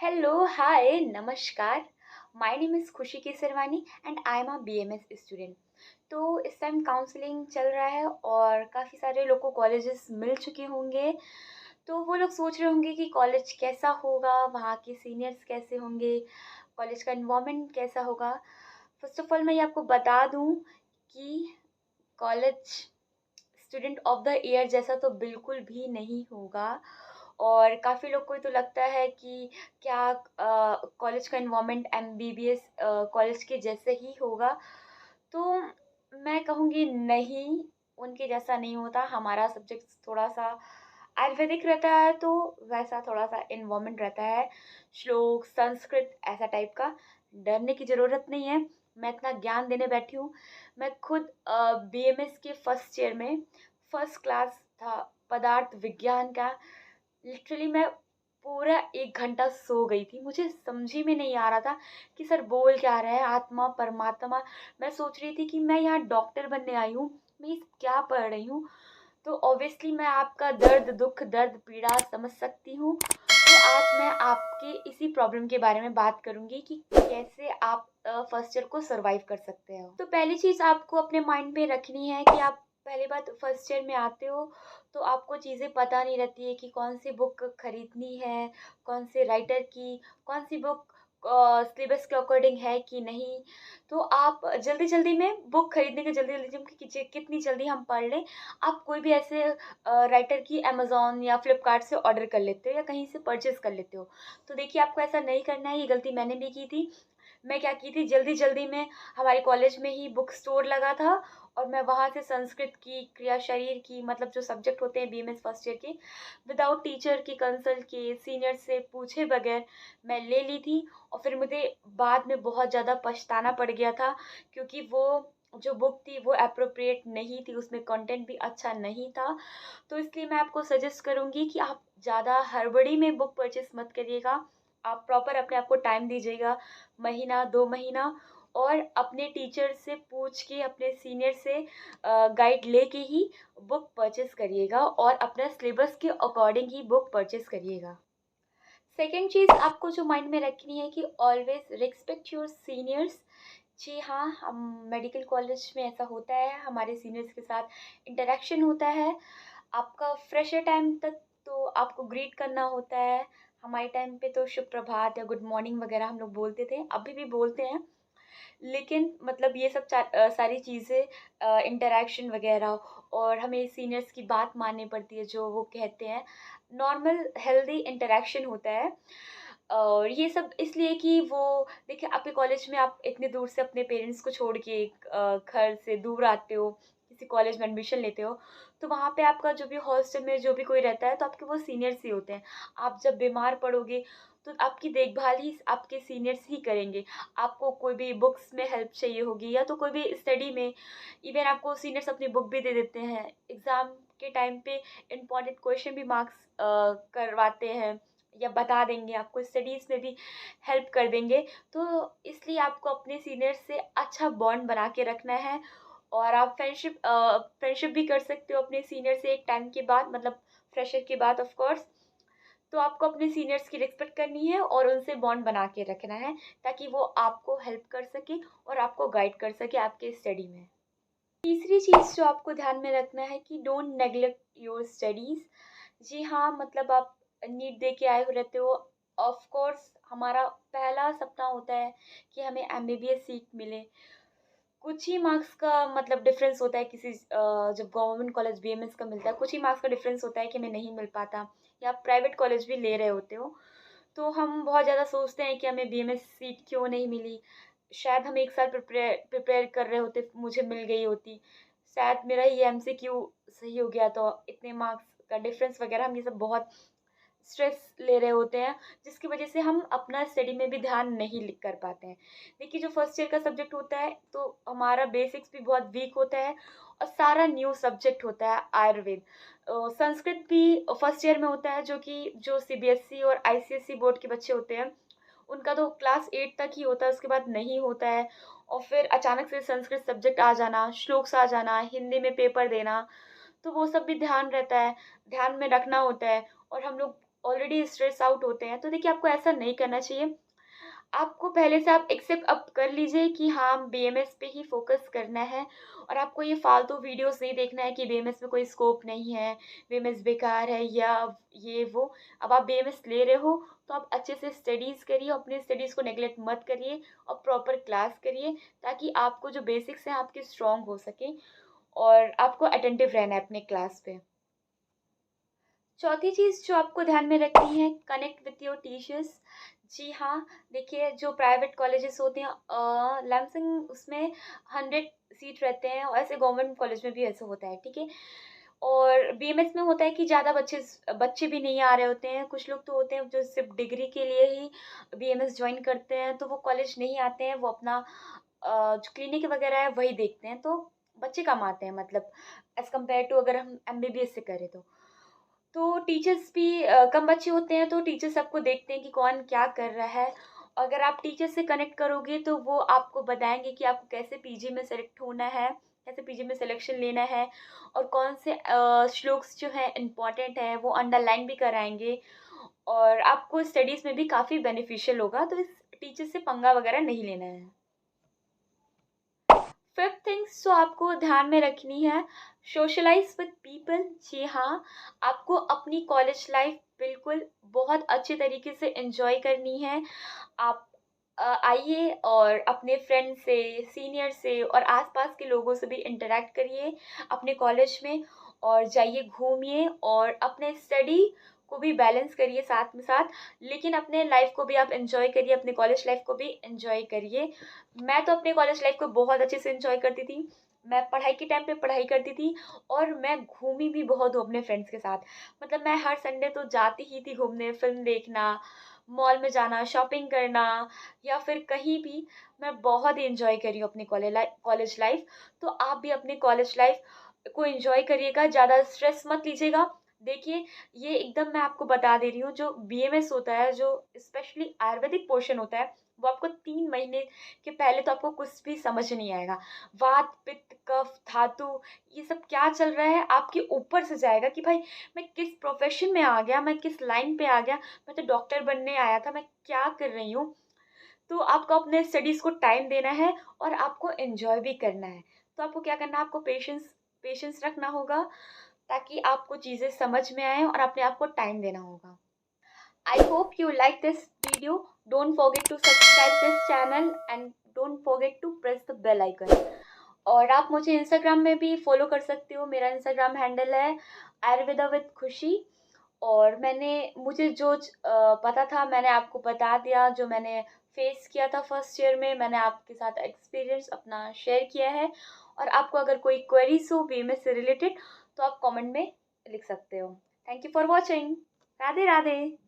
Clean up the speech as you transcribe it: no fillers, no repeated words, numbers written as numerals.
Hello, hi, नमस्कार. My name is खुशी Kesarwani and I am a BMS student. तो इस टाइम काउंसलिंग चल रहा है और काफ़ी सारे लोग को कॉलेजेस मिल चुके होंगे. तो वो लोग सोच रहे होंगे कि कॉलेज कैसा होगा, वहाँ के सीनियर्स कैसे होंगे, कॉलेज का इन्वायरमेंट कैसा होगा. फर्स्ट ऑफ ऑल मैं ये आपको बता दूँ कि college student of the year जैसा तो बिल्कुल भी नहीं होगा. और काफ़ी लोग को तो लगता है कि क्या कॉलेज का इन्वायरमेंट एमबीबीएस कॉलेज के जैसे ही होगा. तो मैं कहूँगी नहीं, उनके जैसा नहीं होता. हमारा सब्जेक्ट थोड़ा सा आयुर्वेदिक रहता है, तो वैसा थोड़ा सा इन्वायरमेंट रहता है. श्लोक संस्कृत ऐसा टाइप का. डरने की ज़रूरत नहीं है. मैं इतना ज्ञान देने बैठी हूँ. मैं खुद बीएमएस के फर्स्ट ईयर में फर्स्ट क्लास था पदार्थ विज्ञान का. लिटरली मैं पूरा 1 घंटा सो गई थी. मुझे समझ ही में नहीं आ रहा था कि सर बोल क्या रहे हैं, आत्मा, परमात्मा. मैं सोच रही थी कि मैं यहाँ डॉक्टर बनने आई हूँ, मैं ये क्या पढ़ रही हूँ. तो ऑब्वियसली मैं आपका दर्द, दुःख, दर्द, पीड़ा समझ सकती हूँ. तो आज मैं आपके इसी प्रॉब्लम के बारे में बात करूँगी कि कैसे आप फर्स्ट ईयर को सर्वाइव कर सकते हो. तो पहली चीज़ आपको अपने माइंड में रखनी है कि आप पहली बात फर्स्ट ईयर में आते हो, तो आपको चीज़ें पता नहीं रहती है कि कौन सी बुक खरीदनी है, कौन से राइटर की, कौन सी बुक सिलेबस के अकॉर्डिंग है कि नहीं. तो आप जल्दी-जल्दी में बुक खरीदने की जल्दी-जल्दी में कि कितनी जल्दी हम पढ़ लें, आप कोई भी ऐसे राइटर की अमेज़न या फ्लिपकार्ट से ऑर्डर कर लेते हो या कहीं से परचेज़ कर लेते हो. तो देखिए आपको ऐसा नहीं करना है, ये गलती मैंने भी की थी. मैं क्या की थी, जल्दी-जल्दी में हमारे कॉलेज में ही बुक स्टोर लगा था और मैं वहाँ से संस्कृत की, क्रिया शरीर की, मतलब जो सब्जेक्ट होते हैं बीएमएस फर्स्ट ईयर के, विदाउट टीचर की कंसल्ट किए, सीनियर से पूछे बगैर मैं ले ली थी. और फिर मुझे बाद में बहुत ज़्यादा पछताना पड़ गया था, क्योंकि वो जो बुक थी वो एप्रोप्रिएट नहीं थी, उसमें कंटेंट भी अच्छा नहीं था. तो इसलिए मैं आपको सजेस्ट करूँगी कि आप ज़्यादा हड़बड़ी में बुक परचेज़ मत करिएगा. आप प्रॉपर अपने आप को टाइम दीजिएगा, महीना, 2 महीना, और अपने टीचर से पूछ के, अपने सीनियर से गाइड लेके ही बुक परचेज़ करिएगा और अपना सिलेबस के अकॉर्डिंग ही बुक परचेज़ करिएगा. सेकंड चीज़ आपको जो माइंड में रखनी है कि ऑलवेज़ रिस्पेक्ट योर सीनियर्स. जी हाँ, हम मेडिकल कॉलेज में ऐसा होता है, हमारे सीनियर्स के साथ इंटरैक्शन होता है. आपका फ्रेशर टाइम तक तो आपको ग्रीट करना होता है. हमारे टाइम पे तो शुभ प्रभात या गुड मॉर्निंग वगैरह हम लोग बोलते थे, अभी भी बोलते हैं. लेकिन मतलब ये सब सारी चीज़ें, इंटरैक्शन वगैरह, और हमें सीनियर्स की बात माननी पड़ती है जो वो कहते हैं. नॉर्मल हेल्दी इंटरैक्शन होता है. और ये सब इसलिए कि वो, देखिए आपके कॉलेज में आप इतने दूर से अपने पेरेंट्स को छोड़ के घर से दूर आते हो, किसी कॉलेज में एडमिशन लेते हो, तो वहाँ पे आपका जो भी हॉस्टल में जो भी कोई रहता है, तो आपके वो सीनियर्स ही होते हैं. आप जब बीमार पड़ोगे तो आपकी देखभाल ही आपके सीनियर्स ही करेंगे. आपको कोई भी बुक्स में हेल्प चाहिए होगी या तो कोई भी स्टडी में, इवन आपको सीनियर्स अपनी बुक भी दे देते हैं. एग्ज़ाम के टाइम पे इम्पॉर्टेंट क्वेश्चन भी मार्क्स करवाते हैं या बता देंगे, आपको स्टडीज़ में भी हेल्प कर देंगे. तो इसलिए आपको अपने सीनियर से अच्छा बॉन्ड बना के रखना है. और आप फ्रेंडशिप भी कर सकते हो अपने सीनियर से एक टाइम के बाद, मतलब फ्रेशर के बाद ऑफ कोर्स. तो आपको अपने सीनियर्स की रिस्पेक्ट करनी है और उनसे बॉन्ड बना के रखना है, ताकि वो आपको हेल्प कर सके और आपको गाइड कर सके आपके स्टडी में. तीसरी चीज़ जो आपको ध्यान में रखना है कि डोंट नेग्लेक्ट योर स्टडीज़. जी हाँ, मतलब आप नीट दे के आए हो रहते हो. ऑफ कोर्स हमारा पहला सपना होता है कि हमें एमबीबीएस सीट मिले. कुछ ही मार्क्स का मतलब डिफरेंस होता है किसी जब गवर्नमेंट कॉलेज बीएमएस का मिलता है, कुछ ही मार्क्स का डिफरेंस होता है कि हमें नहीं मिल पाता, या आप प्राइवेट कॉलेज भी ले रहे होते हो. तो हम बहुत ज़्यादा सोचते हैं कि हमें बीएमएस सीट क्यों नहीं मिली. शायद हम 1 साल प्रिपेयर कर रहे होते, मुझे मिल गई होती. शायद मेरा ये एमसीक्यू सही हो गया, तो इतने मार्क्स का डिफरेंस वगैरह, हम ये सब बहुत स्ट्रेस ले रहे होते हैं, जिसकी वजह से हम अपना स्टडी में भी ध्यान नहीं लिख कर पाते हैं. देखिए जो फर्स्ट ईयर का सब्जेक्ट होता है, तो हमारा बेसिक्स भी बहुत वीक होता है और सारा न्यू सब्जेक्ट होता है आयुर्वेद. संस्कृत भी फर्स्ट ईयर में होता है, जो कि जो सीबीएसई और आईसीएसई बोर्ड के बच्चे होते हैं, उनका तो क्लास 8 तक ही होता है, उसके बाद नहीं होता है. और फिर अचानक से संस्कृत सब्जेक्ट आ जाना, श्लोक्स आ जाना, हिंदी में पेपर देना, तो वो सब भी ध्यान रहता है, ध्यान में रखना होता है. और हम लोग ऑलरेडी स्ट्रेस आउट होते हैं, तो देखिए आपको ऐसा नहीं करना चाहिए। आपको पहले से आप एक्सेप्ट अप कर लीजिए कि हाँ, बीएमएस पे ही फ़ोकस करना है और आपको ये फ़ालतू वीडियोज़ नहीं देखना है कि बीएमएस में कोई स्कोप नहीं है, बीएमएस बेकार है या ये वो। अब आप बीएमएस ले रहे हो, तो आप अच्छे से स्टडीज़ करिए, अपनी स्टडीज़ को नेग्लेक्ट मत करिए और प्रॉपर क्लास करिए, ताकि आपको जो बेसिक्स हैं आपके स्ट्रॉन्ग हो सकें और आपको अटेंटिव रहना है अपने क्लास पे। चौथी चीज़ जो आपको ध्यान में रखनी है, कनेक्ट विथ योर टीचर्स। जी हाँ, देखिए जो प्राइवेट कॉलेजेस होते हैं लैमसंग उसमें 100 सीट रहते हैं और ऐसे गवर्नमेंट कॉलेज में भी ऐसा होता है, ठीक है? और बीएमएस में होता है कि ज़्यादा बच्चे भी नहीं आ रहे होते हैं। कुछ लोग तो होते हैं जो सिर्फ़ डिग्री के लिए ही बीएमएस जॉइन करते हैं, तो वो कॉलेज नहीं आते हैं, वो अपना जो क्लिनिक वगैरह है वही देखते हैं, तो बच्चे कम आते हैं मतलब एज़ कम्पेयर टू अगर हम एमबीबीएस से करें तो। तो टीचर्स भी कम बच्चे होते हैं तो टीचर सबको देखते हैं कि कौन क्या कर रहा है। अगर आप टीचर से कनेक्ट करोगे तो वो आपको बताएँगे कि आपको कैसे पीजी में सेलेक्ट होना है, कैसे पीजी में सिलेक्शन लेना है और कौन से श्लोक्स जो हैं इम्पोर्टेंट हैं वो अंडरलाइन भी कराएँगे और आपको स्टडीज़ में भी काफ़ी बेनिफिशियल होगा, तो इस टीचर से पंगा वगैरह नहीं लेना है। फिफ्थ थिंग्स जो आपको ध्यान में रखनी है, सोशलाइज विद पीपल। जी हाँ, आपको अपनी कॉलेज लाइफ बिल्कुल बहुत अच्छे तरीके से एंजॉय करनी है। आप आइए और अपने फ्रेंड से, सीनियर से और आसपास के लोगों से भी इंटरेक्ट करिए अपने कॉलेज में और जाइए घूमिए और अपने स्टडी को भी बैलेंस करिए साथ में साथ, लेकिन अपने लाइफ को भी आप एंजॉय करिए, अपने कॉलेज लाइफ को भी एंजॉय करिए। मैं तो अपने कॉलेज लाइफ को बहुत अच्छे से एंजॉय करती थी। मैं पढ़ाई के टाइम पे पढ़ाई करती थी और मैं घूमी भी बहुत हूँ अपने फ्रेंड्स के साथ। मतलब मैं हर संडे तो जाती ही थी घूमने, फ़िल्म देखना, मॉल में जाना, शॉपिंग करना या फिर कहीं भी। मैं बहुत ही एन्जॉय करी हूँ अपनी कॉलेज लाइफ़। तो आप भी अपनी कॉलेज लाइफ़ को एन्जॉय करिएगा, ज़्यादा स्ट्रेस मत लीजिएगा। देखिए, ये एकदम मैं आपको बता दे रही हूँ, जो बीएमएस होता है, जो स्पेशली आयुर्वेदिक पोर्शन होता है, वो आपको 3 महीने के पहले तो आपको कुछ भी समझ नहीं आएगा। वात, पित्त, कफ, धातु ये सब क्या चल रहा है आपके ऊपर से जाएगा कि भाई मैं किस प्रोफ़ेशन में आ गया, मैं किस लाइन पे आ गया, मैं तो डॉक्टर बनने आया था, मैं क्या कर रही हूँ? तो आपको अपने स्टडीज़ को टाइम देना है और आपको एन्जॉय भी करना है। तो आपको क्या करना है, आपको पेशेंस पेशेंस रखना होगा ताकि आपको चीज़ें समझ में आएँ और अपने आप को टाइम देना होगा। I hope you like this video. Don't forget to subscribe this channel and don't forget to press the bell icon. और आप मुझे इंस्टाग्राम में भी फॉलो कर सकते हो। मेरा इंस्टाग्राम हैंडल है आयुर्वेदा विद खुशी। और मैंने मुझे जो पता था मैंने आपको बता दिया। जो मैंने फेस किया था फर्स्ट ईयर में, मैंने आपके साथ एक्सपीरियंस अपना शेयर किया है। और आपको अगर कोई क्वेरीज हो बीएमएस से रिलेटेड तो आप कमेंट में लिख सकते हो। Thank you for watching. Radhe Radhe.